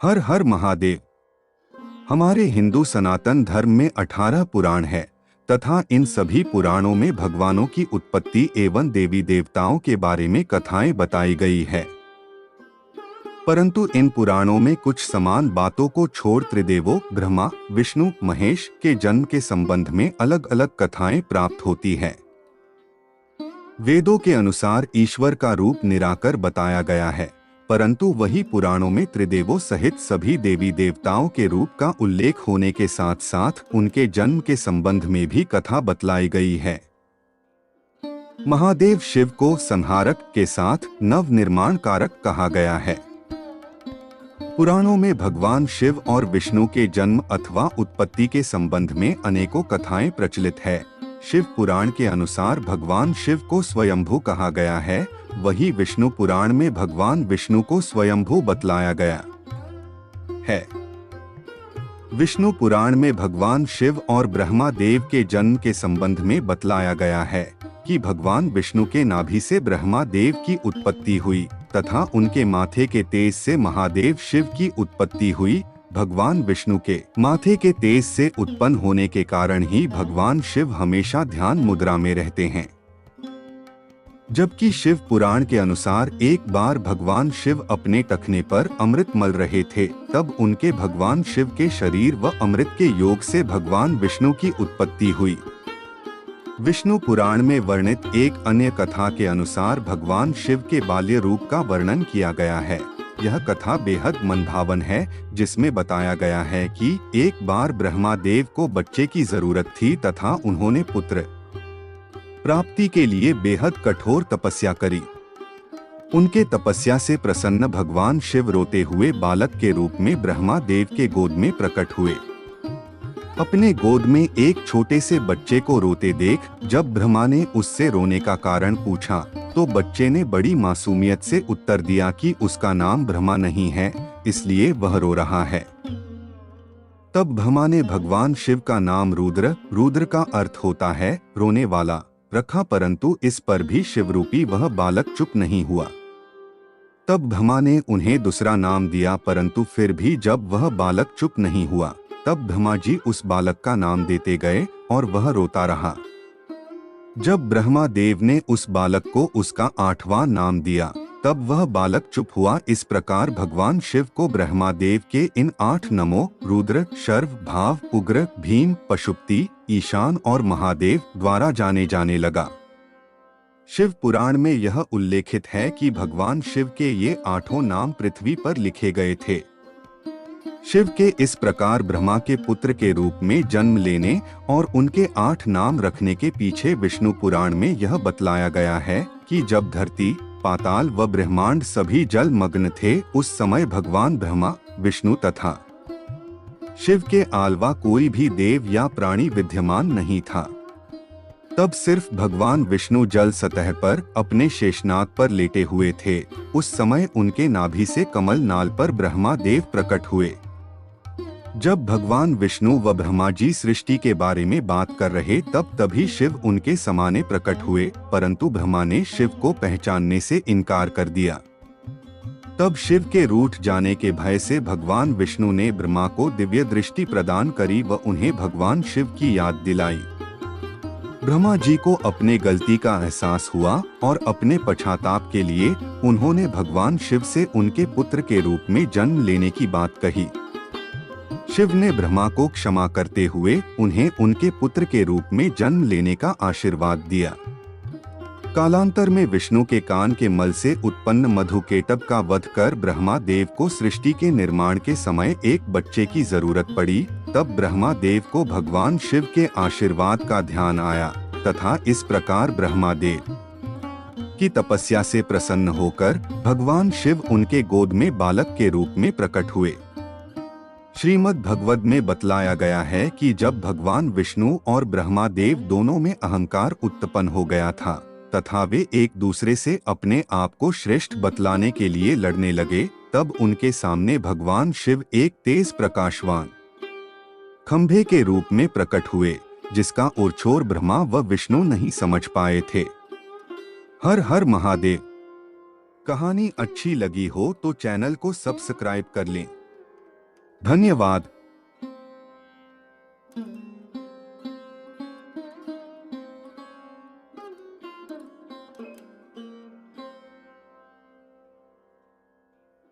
हर हर महादेव। हमारे हिंदू सनातन धर्म में 18 पुराण है तथा इन सभी पुराणों में भगवानों की उत्पत्ति एवं देवी देवताओं के बारे में कथाएं बताई गई है। परंतु इन पुराणों में कुछ समान बातों को छोड़ त्रिदेवों ब्रह्मा, विष्णु, महेश के जन्म के संबंध में अलग अलग कथाएं प्राप्त होती है। वेदों के अनुसार ईश्वर का रूप निराकर बताया गया है, परंतु वही पुराणों में त्रिदेवों सहित सभी देवी देवताओं के रूप का उल्लेख होने के साथ साथ उनके जन्म के संबंध में भी कथा बतलाई गई है। महादेव शिव को संहारक के साथ नव निर्माण कारक कहा गया है। पुराणों में भगवान शिव और विष्णु के जन्म अथवा उत्पत्ति के संबंध में अनेकों कथाएं प्रचलित है। शिव पुराण के अनुसार भगवान शिव को स्वयंभू कहा गया है, वही विष्णु पुराण में भगवान विष्णु को स्वयंभू बतलाया गया है। विष्णु पुराण में भगवान शिव और ब्रह्मा देव के जन्म के संबंध में बतलाया गया है कि भगवान विष्णु के नाभि से ब्रह्मा देव की उत्पत्ति हुई तथा उनके माथे के तेज से महादेव शिव की उत्पत्ति हुई। भगवान विष्णु के माथे के तेज से उत्पन्न होने के कारण ही भगवान शिव हमेशा ध्यान मुद्रा में रहते हैं। जबकि शिव पुराण के अनुसार एक बार भगवान शिव अपने टखने पर अमृत मल रहे थे, तब उनके भगवान शिव के शरीर व अमृत के योग से भगवान विष्णु की उत्पत्ति हुई। विष्णु पुराण में वर्णित एक अन्य कथा के अनुसार भगवान शिव के बाल्य रूप का वर्णन किया गया है। यह कथा बेहद मनभावन है, जिसमें बताया गया है कि एक बार ब्रह्मा देव को बच्चे की जरूरत थी तथा उन्होंने पुत्र प्राप्ति के लिए बेहद कठोर तपस्या करी। उनके तपस्या से प्रसन्न भगवान शिव रोते हुए बालक के रूप में ब्रह्मा देव के गोद में प्रकट हुए। अपने गोद में एक छोटे से बच्चे को रोते देख जब ब्रह्मा ने उससे रोने का कारण पूछा, तो बच्चे ने बड़ी मासूमियत से उत्तर दिया कि उसका नाम ब्रह्मा नहीं है, इसलिए वह रो रहा है। तब ब्रह्मा ने भगवान शिव का नाम रुद्र का अर्थ होता है रोने वाला, रखा, परंतु इस पर भी शिवरूपी वह बालक चुप नहीं हुआ। तब ब्रह्मा ने उन्हें दूसरा नाम दिया, परंतु फिर भी जब वह बालक चुप नहीं हुआ, तब ब्रह्मा जी उस बालक का नाम देते गए और वह रोता रहा। जब ब्रह्मा देव ने उस बालक को उसका 8वां नाम दिया, तब वह बालक चुप हुआ। इस प्रकार भगवान शिव को ब्रह्मा देव के इन 8 नमो, रुद्र, शर्व, भाव, उग्र, भीम, पशुपति, ईशान और महादेव द्वारा जाने जाने लगा। शिव पुराण में यह उल्लेखित है कि भगवान शिव के ये 8 नाम पृथ्वी पर लिखे गए थे। शिव के इस प्रकार ब्रह्मा के पुत्र के रूप में जन्म लेने और उनके 8 नाम रखने के पीछे विष्णु पुराण में यह बतलाया गया है कि जब धरती, पाताल व ब्रह्मांड सभी जल मग्न थे, उस समय भगवान ब्रह्मा, विष्णु तथा शिव के अलावा कोई भी देव या प्राणी विद्यमान नहीं था। तब सिर्फ भगवान विष्णु जल सतह पर अपने शेषनाग पर लेटे हुए थे। उस समय उनके नाभि से कमल नाल पर ब्रह्मा देव प्रकट हुए। जब भगवान विष्णु व ब्रह्मा जी सृष्टि के बारे में बात कर रहे, तब तभी शिव उनके समाने प्रकट हुए, परंतु ब्रह्मा ने शिव को पहचानने से इनकार कर दिया। तब शिव के रूठ जाने के भय से भगवान विष्णु ने ब्रह्मा को दिव्य दृष्टि प्रदान करी व उन्हें भगवान शिव की याद दिलाई। ब्रह्मा जी को अपने गलती का एहसास हुआ और अपने पश्चाताप के लिए उन्होंने भगवान शिव से उनके पुत्र के रूप में जन्म लेने की बात कही। शिव ने ब्रह्मा को क्षमा करते हुए उन्हें उनके पुत्र के रूप में जन्म लेने का आशीर्वाद दिया। कालांतर में विष्णु के कान के मल से उत्पन्न मधुकेटभ का वध कर ब्रह्मा देव को सृष्टि के निर्माण के समय एक बच्चे की जरूरत पड़ी। तब ब्रह्मा देव को भगवान शिव के आशीर्वाद का ध्यान आया तथा इस प्रकार ब्रह्मा देव की तपस्या से प्रसन्न होकर भगवान शिव उनके गोद में बालक के रूप में प्रकट हुए। श्रीमद् भगवद में बतलाया गया है कि जब भगवान विष्णु और ब्रह्मा देव दोनों में अहंकार उत्पन्न हो गया था तथा वे एक दूसरे से अपने आप को श्रेष्ठ बतलाने के लिए लड़ने लगे, तब उनके सामने भगवान शिव एक तेज प्रकाशवान खंभे के रूप में प्रकट हुए, जिसका ओरछोर ब्रह्मा व विष्णु नहीं समझ पाए थे। हर हर महादेव। कहानी अच्छी लगी हो तो चैनल को सब्सक्राइब कर लें। धन्यवाद।